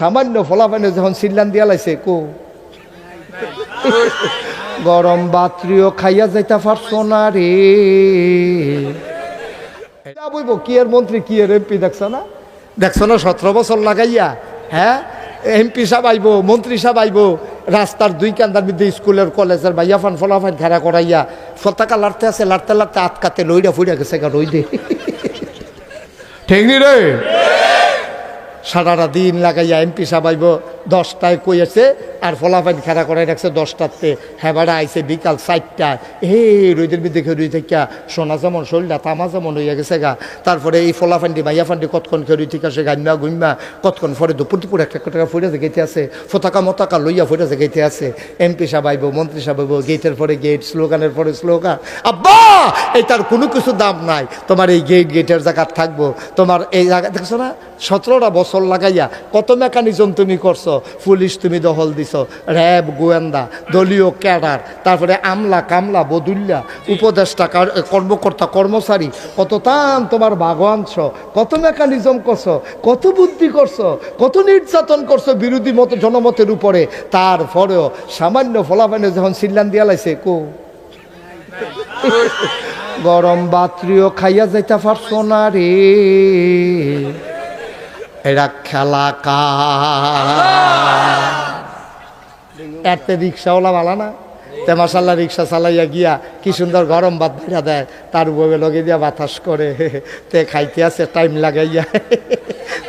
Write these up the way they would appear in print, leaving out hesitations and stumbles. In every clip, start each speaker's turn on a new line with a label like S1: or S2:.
S1: সামান্য ফলাফানে যখন সিল্লান দিয়া লাইছে কো গরম বাত্রিও খাইয়া যাইতা পারছো না রে। বইব কি এর মন্ত্রী কি এর এমপি দেখছো না 17 বছর লাগাইয়া, হ্যাঁ এমপি সাহেব আইব, মন্ত্রী সাহেব আইব, রাস্তার দুই কান্দার মধ্যে স্কুলের কলেজের ভাইয়া ফান ফলাফান খেলা করাইয়া পতাকা লাড়তে আছে, লাড়তে লাড়তে আটকাতে লইরা ফুইরা গেছে গা রই দে ঠিক নি রে। সারাটা দিন লাগাইয়া এমপি সাহেব আইব 10টায় কইয়াছে আর ফলাফাইন খেলা করাই রাখছে 10টাতে, হেবাড়া আইছে বিকাল 4টায়। রোদের মধ্যে রুই থেকে সোনা যেমন শরীরটা তামা যেমন হইয়া গেছে গা। তারপরে এই ফলাফান্ডি মাইয়া ফান্ডি কতক্ষণ খেয়ে থেকে আসে গাইমা গুইমা, কতক্ষণ পরে দুপুর একটা টাকা ফুটে গেতে আছে, ফতাকা মতাকা লইয়া ফুটে গেতে আছে। এমপি সাহেব আইব, মন্ত্রী সাহেব আইব, গেটের পরে গেট, স্লোগানের পরে স্লোগান। আব্বা এটার কোনো কিছু দাম নাই, তোমার এই গেটের জায়গা থাকবো, তোমার এই জায়গা দেখছো না 17টা বছর লাগাইয়া কত মেকানিজম তুমি করছো, পুলিশ তুমি দখল দিছ, র্যাব গোয়েন্দা দলীয় ক্যাডার, তারপরে আমলা কামলা বদুল্লা উপদেষ্টা কর্মকর্তা কর্মচারী, কত তান তোমার বাগওয়ানছ, কত মেকানিজম করছো, কত বুদ্ধি করছো, কত নির্যাতন করছো বিরোধী মত জনমতের উপরে। তারপরেও সামান্য ফলাফানে যখন সিল্লান দিয়া লাইছে কো গরম বাত্রিও খাইয়া যাইতা পারছো না রে। এরা খেলা কা এতে রিক্সাওয়ালা ভালো না, তে মাসাল্লাহ রিক্সা চালাইয়া গিয়া কি সুন্দর গরম ভাত বেড়া দেয়, তার বউয়ে লগে দিয়া বাতাস করে, তে খাইতে আছে টাইম লাগাইয়া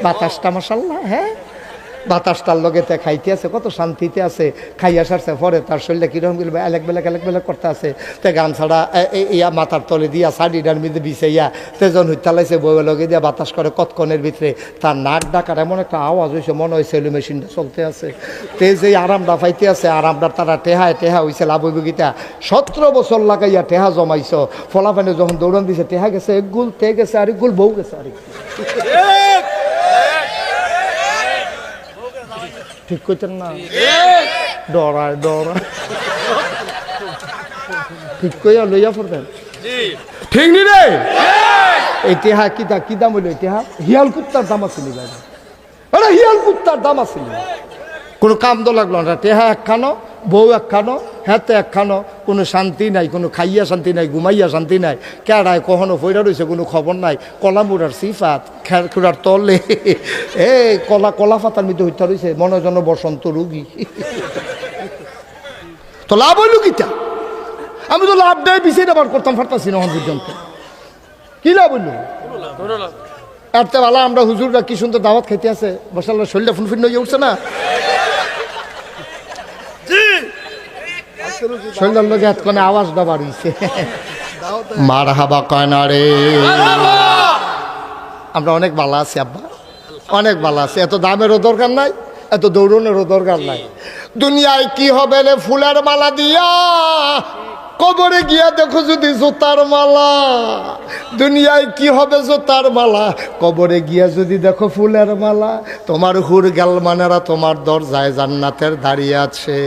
S1: বাতাসটা মাসাল্লাহ, হ্যাঁ বাতাসটার লগে তে খাইতে আছে, কত শান্তিতে আছে। খাইয়া সারছে পরে তার শরীরটা কিরকম এলেক বেলেক করতে আছে, তে গান ছাড়া ইয়া মাথার তলে দিয়া শাড়িটার মধ্যে বিছাইয়া তেজন হইতালাইছে, বউয়ে লগে দিয়া বাতাস করে কতক্ষণের ভিতরে তার নাক ডাকার এমন একটা আওয়াজ হয়েছে, মনে হয় সেলু মেশিনটা চলতে আছে। তে যে আরামটা পাইতে আছে, আরামটা তারা টেহা হয়েছে লাভ হইব গীতা। 17 বছর লাগাইয়া টেহা জমাইছ, ফলাফানে যখন দৌড়ান দিছে টেহা গেছে এক গুল, তে গেছে আরেক গুল, বউ গেছে আরেক। ঠিক করছেন না? ডরায় ঠিক কইয়া লইয়া পড়বেন, ঠিক নি রে? ইতিহা কি দাম হইল? ইতিহা হিয়াল কুত্তার দাম আছে, হিয়াল কুত্তার দাম আছে, কোনো কাম তো লাগলো না। টেহা একখানো, বউ একখানো, হাতে একখানো, কোনো শান্তি নাই, কোনো খাইয়া শান্তি নাই, ঘুমাইয়া শান্তি নাই, কেড়ায় কখনো ফইরা রয়েছে কোনো খবর নাই, কলামুড়ার সিফাত খেরখুড়ার তলে কলা পাতার মধ্যে হইতে রয়েছে, মনে জন বসন্ত রুগী। তো লাভ হইল কিটা? আমি তো লাভ দেয় পিছিয়ে আবার করতাম পারতাছি না পর্যন্ত, কি লাভ হইল? এত ভালো আমরা হুজুররা কি সুন্দর দাওয়াত খাইতে আছে, বসাল্লা শরীরটা ফুনফিন হয়ে উঠছে না, শরীরের লোক এতক্ষণে আওয়াজটা বাড়িয়েছে, মার হাবা কয় না রে। আমরা অনেক ভালো আছি আব্বা, অনেক ভালো আছি, এত দামেরও দরকার নাই, এত দৌড়নেরও দরকার নাই। দুনিয়ায় কি হবে রে ফুলের মালা দিয়া, কবরে গিয়া দেখো যদি জুতার মালা। দুনিয়ায় কি হবে জুতার মালা, কবরে গিয়া যদি দেখো ফুলের মালা। তোমার হুর গালমানেরা তোমার দরজায় জান্নাতের দাঁড়িয়ে আছে,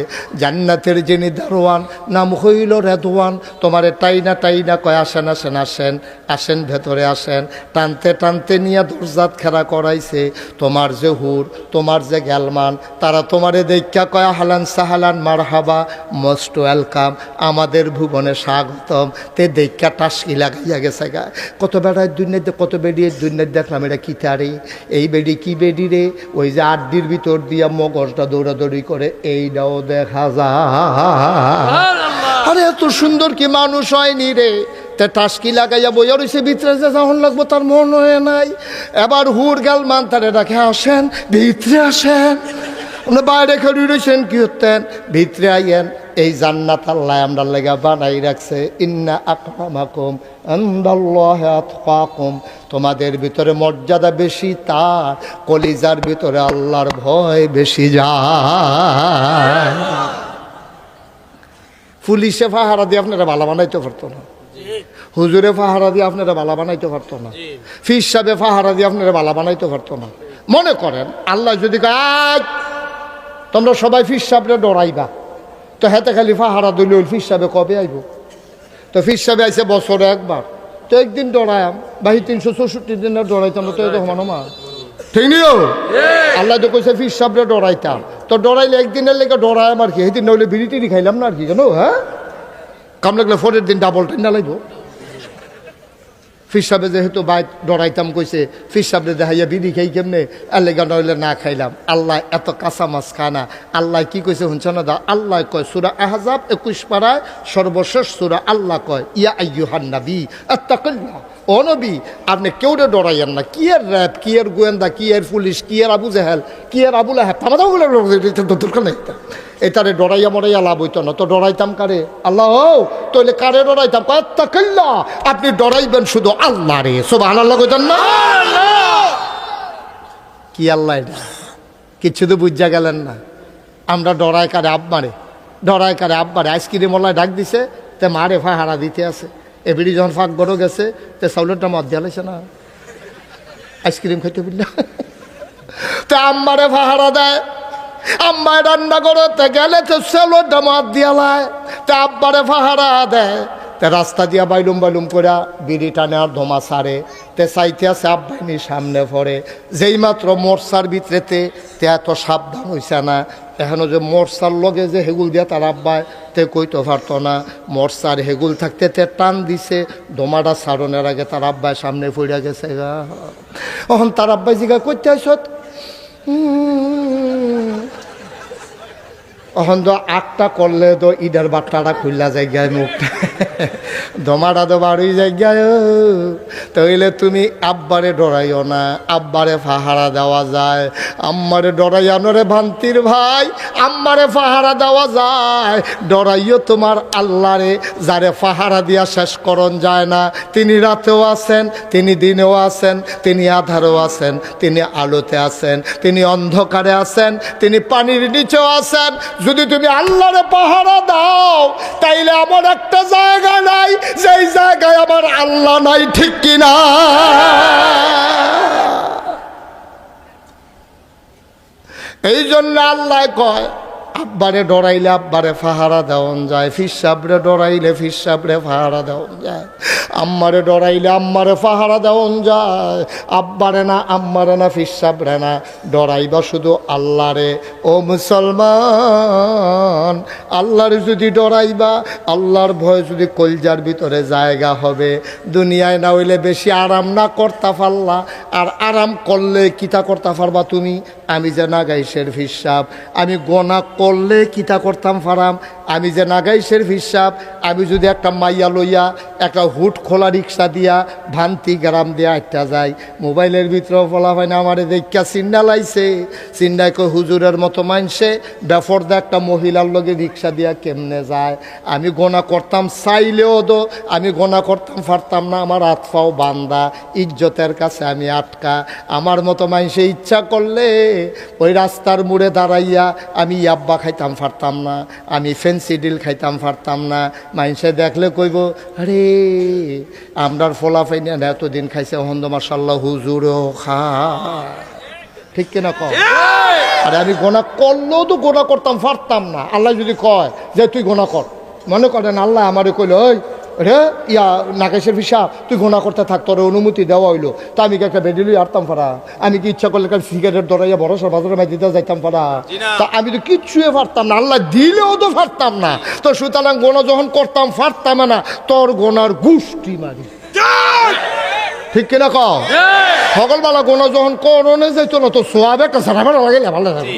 S1: জান্নাতের যিনি দারোয়ান নাম হইল রেদওয়ান। তোমারে টাইনা কয় আসেন আসেন আসেন আসেন, ভেতরে আসেন। টানতে টানতে নিয়ে দরজাত খেলা করাইছে। তোমার যে হুর, তোমার যে গালমান, তারা তোমারে দেখা কয় হালান সাহালান মারহাবা, মোস্ট ওয়েলকাম, আমাদের ভুবনে স্বাগতম। তে দেখা টাসকি লাগাইয়া গেছে গা। কত বেড়ায় দুনিয়াতে, কত বেড়িয়ে দুনিয়াতে দেখলাম এটা কি তারে, এই বেড়ি কি বেড়ি রে, ওই যে আড্ডির ভিতর দিয়া মগজটা দৌড়াদৌড়ি করে, এইটাও দেখা যায়। আরে এত সুন্দর কি মানুষ হয়নি রে। তে টাসকি লাগাইয়া বইয়া রয়েছে, ভিতরে যে যখন লাগবো তার মন হয়ে নাই। এবার হুর গেল মান তারে রাখে, আসেন ভিতরে আসেন, আমরা বাইরে খেয়ে রয়েছেন কি হতেন, ভিতরে আইয়েন। এই জান্নাত আল্লাহ আমরা লেগা বানাই রাখছে, ইন্না আকরামাকুম ইনদাল্লাহি আতকাকুম, তোমাদের ভিতরে মর্যাদা বেশি তার কলিজার ভিতরে আল্লাহর ভয় বেশি যায়। পুলিশে পাহারা দিয়ে আপনারা ভালো বানাইতে পারতো না, হুজুরে পাহারা দিয়ে আপনারা ভালো বানাইতে পারতো না, ফির সাহেবে পাহারা দিয়ে আপনারা ভালো বানাইতে পারতো না। মনে করেন আল্লাহ যদি আজ তোমরা সবাই ফির সাহেবরে ডরাইবা, তো হেতে খালি পাহারা দিল, ফির সাহেবে কবে আইব? তো ফির সাহেবে আইসে বছরে একবার, তো একদিন ডরায়াম, বাহি 364 দিন ডরাইতাম, তো এটা মানো মা ঠিক নিও আল্লাহ তো কইছে ফির সাবরে ডরাইতাম, তো ডরাইলে একদিনের লেগে ডরায় আমার কি, সেদিন নইলে বিড়ি টিড়ি খাইলাম না আর কি জানো, হ্যাঁ কাম লাগলে পরের দিন ডাবল টেন্ডা লাগবো। ফির সাহেবে যেহেতু বাইক ডরাইতাম কইছে, ফির সাহেবরে দেখাইয়া বিড়ি খাই কেমনে, আর লেগা নইলে না খাইলাম। আল্লাহ এত কাঁচা মাছ খানা, আল্লাহ কি কইছে শুনছ না দা, আল্লাহ কয় সূরা আহজাব 21 পারায় সর্বশেষ সূরা, আল্লাহ কয় ইয়া আইয়ুহান নবী আত্তাকিল্লাহ, ও নবী আপনি কেউরে ডরাইয়েন না। কি এর র্যাব, কি এর গোয়েন্দা, কি এর পুলিশ, কি এর আবু জেহেল, কি এর আবুল আহাব, থামাদাগুলো দরকার নেই। এটারে ডরাইয়া মরাইয়া লাভ হইতো না, তো ডরাইতাম কারে? আল্লাহ। তাহলে কারে ডরাইতাম? আত্তাকিল্লাহ, আপনি ডরাইবেন শুধু আল্লাহ রে। সুবহানাল্লাহ কইতেন না? কি আল্লাহ এটা কিচ্ছু তো বুঝা গেলেন না। আমরা ডরাই কারে? আব্বারে। ডরাই কারে? আব্বারে। আইসক্রিম ওলাই ডাক দিছে, তে মারে ফাহারা দিতে আছে। এবিডি যখন ফাঁক বড় গেছে, তে চাউলেরটা মদ দিয়া লাইছে না, আইসক্রিম খাইতে বুঝলা, তে আম্মারে ফাহারা দেয়। আম্মায় রান্না করতে গেলে তো সেলোটা মদ দিয়া লাই, তে আব্বারে ফাহারা দেয়। তে রাস্তা দিয়া বাইলুম বাইলুম করে বিড়ি টানে আর ধোমা সারে, তে চাইতে আছে আব্বাইনি সামনে পড়ে। যেই মাত্র মোরসার ভিতরেতে তে এত সাবধান হইছে না, এখনো যে মোরসার লগে যে হেগুল দিয়া তার আব্বায় তে কইতে পারতো না। মোরসার হেগুল থাকতে তে টান দিছে, ধোমাটা সারণের আগে তার আব্বায় সামনে পড়ে গেছে গা। এখন তার আব্বাই জিগা করতে আইসত, এখন তো আটটা করলে তো ঈদের বাট্টাটা খুললা জায়গায় মুখটা, ধমাটা তো বাড়ি জায়গায়। তাইলে তুমি আব্বারে ডরাইও না, আব্বারে ফাহারা দেওয়া যায়। আম্মারে ডরাইয়ানো রে ভান্তির ভাই, আম্মারে ফাহারা দেওয়া যায়। ডরাইও তোমার আল্লাহরে, যারে ফাহারা দিয়া শেষ করণ যায় না। তিনি রাতেও আছেন, তিনি দিনেও আছেন, তিনি আধারেও আছেন, তিনি আলোতে আছেন, তিনি অন্ধকারে আছেন, তিনি পানির নিচেও আছেন। যদি তুমি আল্লাহরে পাহারা দাও, তাইলে আমার একটা জায়গা নাই যেই জায়গায় আমার আল্লাহ নাই, ঠিক কিনা? এই জন্য আল্লাহ কয় আব্বারে ডরাইলে আব্বারে ফাহারা দেওয়ান যায়, ফির সাবরে ডরাইলে ফির সাবরে ফাহারা দেওয়ান যায়, আম্মারে ডরাইলে আম্মারে ফাহারা দেওয়ান যায়। আব্বারে না, আম্মারে না, ফির সাবরে না, ডরাইবা শুধু আল্লাহরে। ও মুসলমান, আল্লাহরে যদি ডরাইবা, আল্লাহর ভয় যদি কলজার ভিতরে জায়গা হবে, দুনিয়ায় না হইলে বেশি আরাম না করতে পারলা। আর আরাম করলে কিতা করতে পারবা তুমি? আমি যে নাগাইশের ফিসাব, আমি গোনা করলে কিতা করতাম ফারাম? আমি যে নাগাইশের ফিসাব, আমি যদি একটা মাইয়া লইয়া একটা হুট খোলা রিক্সা দিয়া ভান্তি গ্রাম দিয়া একটা যাই, মোবাইলের ভিতরেও বলা হয় না আমারে দেখা চিন্না লাইছে, চিন্নায় কই হুজুরের মতো মানছে বেফরদা একটা মহিলার লগে রিক্সা দিয়া কেমনে যায়। আমি গোনা করতাম চাইলেও তো আমি গোনা করতাম পারতাম না, আমার হাত পাও বান্দা, ইজ্জতের কাছে আমি আটকা। আমার মতো মানুষে ইচ্ছা করলে ওই রাস্তার মোড়ে দাঁড়াইয়া আমি ইয়াব্বা খাইতাম পারতাম না, আমি ফেন্সি ডিল খাইতাম পারতাম না। মানুষে দেখলে কইব আরে আমরার ফোলা ফাইনি এতদিন খাইছে, হন্দ মাশাল্লাহ হুজুরও খা, ঠিক কিনা কম? আরে আমি গোনা করলেও তো গোনা করতাম পারতাম না। আল্লাহ যদি কয় যে তুই গোনা কর, মনে করেন আল্লাহ আমারে কইল ওই রে ইয়া নাগেশের ফিসা তুই গোনা করতে থাক, তোর অনুমতি দেওয়া হইলো, তা আমি কি একটা বেডিলই আরতাম পারা? আমি কি ইচ্ছা করলে সিগারেট ধরাইয়া ভরসা বাজারে মাই দিতে যাইতাম পারা? তা আমি তো কিচ্ছুই পারতাম না, আল্লাহ দিলেও তো পারতাম না। তো সুতরাং গোনা যখন করতাম পারতাম না, তোর গোনার গুষ্টি মারি, ঠিক কিনা কও? সকালবেলা গোনা যখন করনে যাইতো না, তো সোয়াব একটা সারা ভালো লাগে, ভালো লাগে,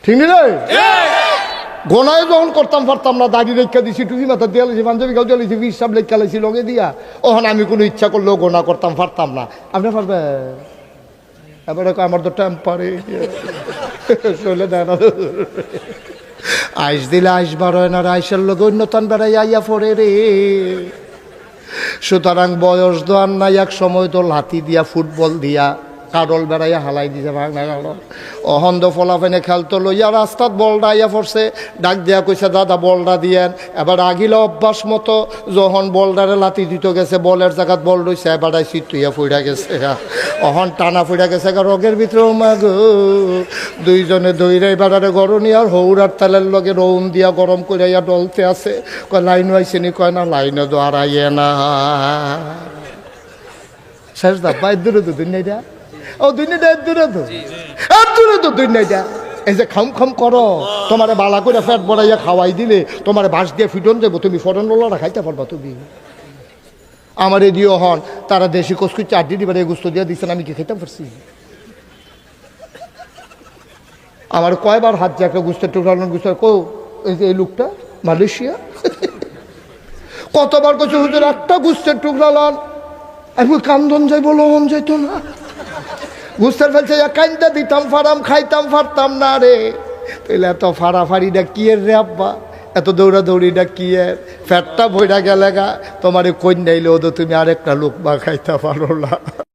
S1: ঠিক রে? গোনায় যখন করতাম পারতাম না, দাড়ি রেখা দিছি, টুপি মাথা দিয়ে লাইছি, পাঞ্জাবি গাও দিয়ে লাইছি, হিসাব লেখা লাইছি লগে দিয়া, ওখানে আমি কোনো ইচ্ছা করলেও গোনা করতাম পারতাম না। আপনি পারবে? এবার আমার তো টেম্পারে চলে দেয় না, আইস দিলে আইস বার হয় না, আইসের লোক অন্যতন বেড়াই আইয়া পড়ে রে। সুতরাং বয়স দোয়ার নাই, এক সময় তো লাথি দিয়া ফুটবল দিয়া কাডল বেড়াইয়া হালাই দিছে ভাঙনা গেল। অহন্দ ফলাফেনে খেলতো লইয়া রাস্তাত বলটা আইয়া পড়ছে, ডাক দিয়া কইছে দাদা বলটা দিয়েন। এবার আগিলে অভ্যাস মতো যখন বলডারে লাতি দিত গেছে, বলের জায়গাত বল রয়েছে, এবার চিতুইয়া ফুইরা গেছে, অহন টানা ফুইরা গেছে রোগের ভিতরে। মাগ দুইজনে দইরে এবারে গরনি আর হৌরার তেলের লগে রৌম দিয়া গরম করিয়া ডলতে আছে। কয় লাইন আইসেনি? কয় না লাইনে তো আর আইয়ে না। শেষ দাব্বা এর দূরে তো দুনিয়াটা, ও দুনিয়াটা এর দূরে তো, এর দূরে তো দুনিয়াটা। এই যে খাম খাম করো, তোমারে বালা করে ফ্যাট বড়াইয়া খাওয়াই দিলে তোমার বাঁশ দিয়ে ফিটন যাবো, তুমি ফরনওয়ালারা খাইতে পারবা তুমি। আমার এ দিও হন, তারা দেশি কসকু চারটি দিবার গুস্ত দিয়ে দিচ্ছেন, আমি কি খেতে পারছি? আমার কয়বার হাত যে একটা গুস্তের টুকরানোর গুস্ত কো, এই যে এই লোকটা মালয়েশিয়া কতবার কইছে হুজুর একটা গুস্তের টুকরা লন, আমি কান্দন যাই বলো মন যাইতো না। গুস্তের ফেলছে কান্দা দিতাম ফারাম, খাইতাম ফারতাম না রে। তাইলে এত ফাড়াফাড়িটা কি এর রে আব্বা, এত দৌড়াদৌড়িটা কি এর? ফ্যাটটা বইরা গেলে গা, তোমার কন্যাইলে ওদের তুমি আরেকটা লোক বা খাইতে পারো না।